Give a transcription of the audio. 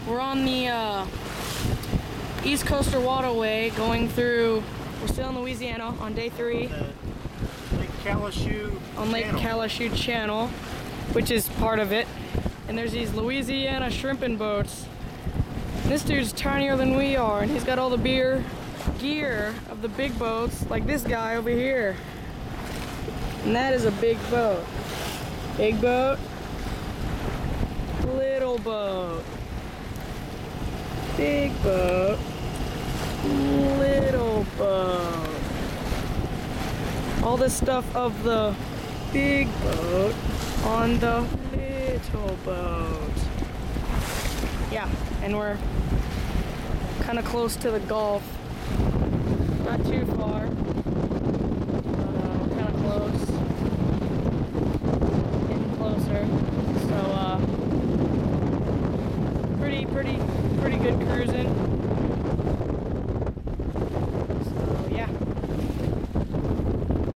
We're on the East Coaster Waterway going through, we're still in Louisiana on day 3. Lake Calcasieu on Lake Calcasieu Channel, which is part of it. And there's these Louisiana shrimping boats. This dude's tinier than we are, and he's got all the gear of the big boats, like this guy over here. And that is a big boat. Big boat, little boat. Big boat, little boat. All the stuff of the big boat on the little boat. Yeah, and we're kind of close to the Gulf. Not too far, but kind of close. Getting closer. So, pretty good cruising.